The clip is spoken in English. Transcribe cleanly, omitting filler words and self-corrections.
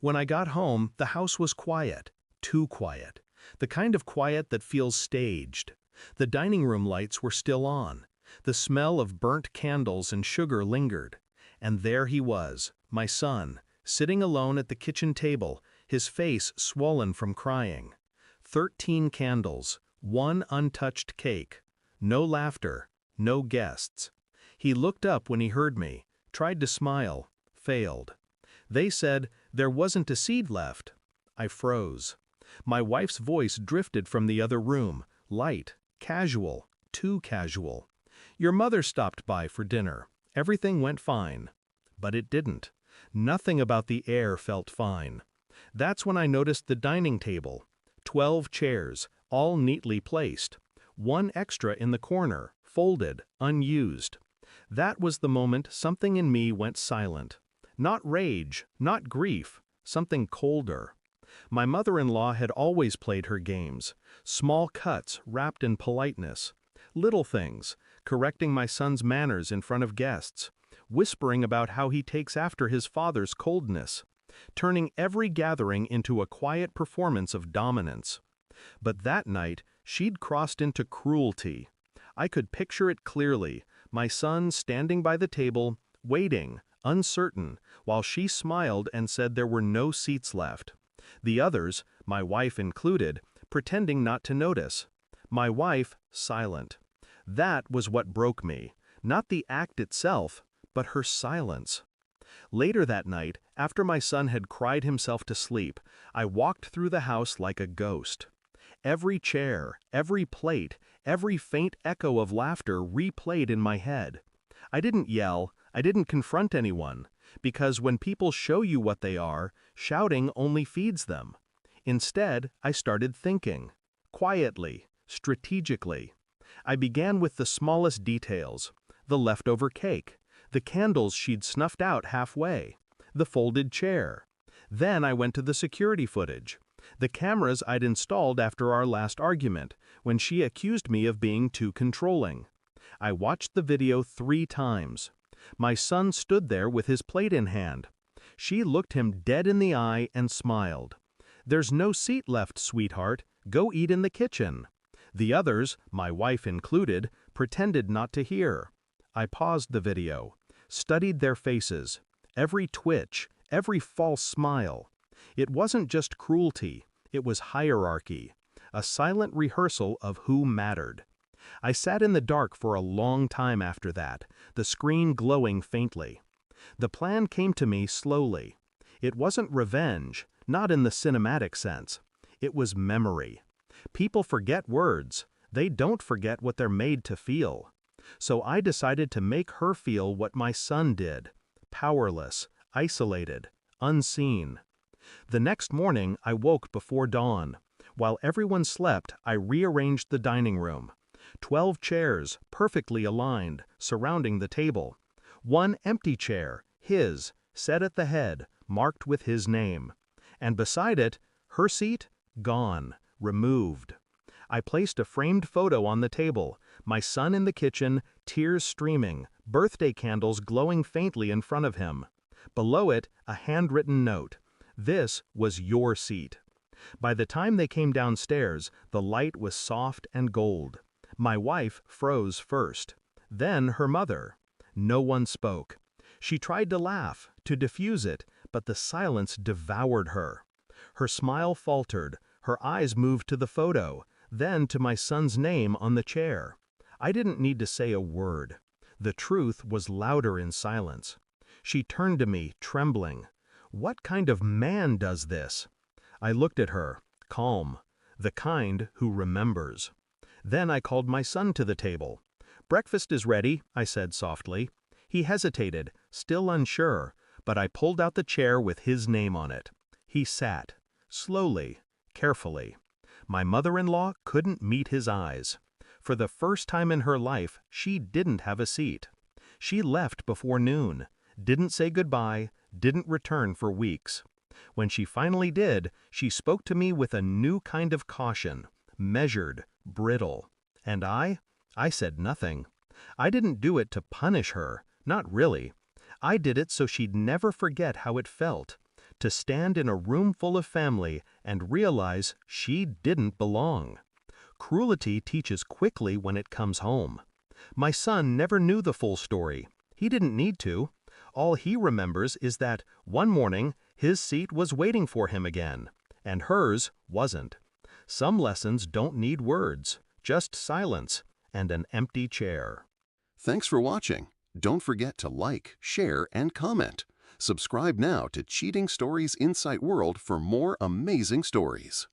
When I got home, the house was quiet. Too quiet. The kind of quiet that feels staged. The dining room lights were still on. The smell of burnt candles and sugar lingered. And there he was, my son, sitting alone at the kitchen table, his face swollen from crying. 13 candles, one untouched cake. No laughter, no guests. He looked up when he heard me, tried to smile, failed. They said there wasn't a seed left. I froze. My wife's voice drifted from the other room, light, casual, too casual. Your mother stopped by for dinner. Everything went fine. But it didn't. Nothing about the air felt fine. That's when I noticed the dining table. 12 chairs, all neatly placed. One extra in the corner, folded, unused. That was the moment something in me went silent. Not rage, not grief, something colder. My mother-in-law had always played her games, small cuts wrapped in politeness, little things, correcting my son's manners in front of guests, whispering about how he takes after his father's coldness, turning every gathering into a quiet performance of dominance. But that night, she'd crossed into cruelty. I could picture it clearly, my son standing by the table, waiting, uncertain, while she smiled and said there were no seats left. The others, my wife included, pretending not to notice. My wife, silent. That was what broke me, not the act itself, but her silence. Later that night, after my son had cried himself to sleep, I walked through the house like a ghost. Every chair, every plate, every faint echo of laughter replayed in my head. I didn't yell, I didn't confront anyone, because when people show you what they are, shouting only feeds them. Instead, I started thinking. Quietly, strategically. I began with the smallest details. The leftover cake. The candles she'd snuffed out halfway. The folded chair. Then I went to the security footage. The cameras I'd installed after our last argument, when she accused me of being too controlling. I watched the video 3 times. My son stood there with his plate in hand. She looked him dead in the eye and smiled. "There's no seat left, sweetheart. Go eat in the kitchen." The others, my wife included, pretended not to hear. I paused the video, studied their faces, every twitch, every false smile. It wasn't just cruelty, it was hierarchy, a silent rehearsal of who mattered. I sat in the dark for a long time after that, the screen glowing faintly. The plan came to me slowly. It wasn't revenge, not in the cinematic sense. It was memory. People forget words. They don't forget what they're made to feel. So I decided to make her feel what my son did. Powerless, isolated, unseen. The next morning, I woke before dawn. While everyone slept, I rearranged the dining room. 12 chairs, perfectly aligned, surrounding the table. One empty chair, his, set at the head, marked with his name. And beside it, her seat, gone, removed. I placed a framed photo on the table, my son in the kitchen, tears streaming, birthday candles glowing faintly in front of him. Below it, a handwritten note. This was your seat. By the time they came downstairs, the light was soft and gold. My wife froze first. Then her mother. No one spoke. She tried to laugh, to diffuse it, but the silence devoured her. Her smile faltered, her eyes moved to the photo, then to my son's name on the chair. I didn't need to say a word. The truth was louder in silence. She turned to me, trembling. What kind of man does this? I looked at her, calm, the kind who remembers. Then I called my son to the table. "Breakfast is ready," I said softly. He hesitated, still unsure, but I pulled out the chair with his name on it. He sat, slowly, carefully. My mother-in-law couldn't meet his eyes. For the first time in her life, she didn't have a seat. She left before noon, didn't say goodbye, didn't return for weeks. When she finally did, she spoke to me with a new kind of caution, measured, brittle. And I said nothing. I didn't do it to punish her, not really. I did it so she'd never forget how it felt, to stand in a room full of family and realize she didn't belong. Cruelty teaches quickly when it comes home. My son never knew the full story. He didn't need to. All he remembers is that one morning his seat was waiting for him again, and hers wasn't. Some lessons don't need words, just silence and an empty chair. Thanks for watching. Don't forget to like, share, and comment. Subscribe now to Cheating Stories Insight World for more amazing stories.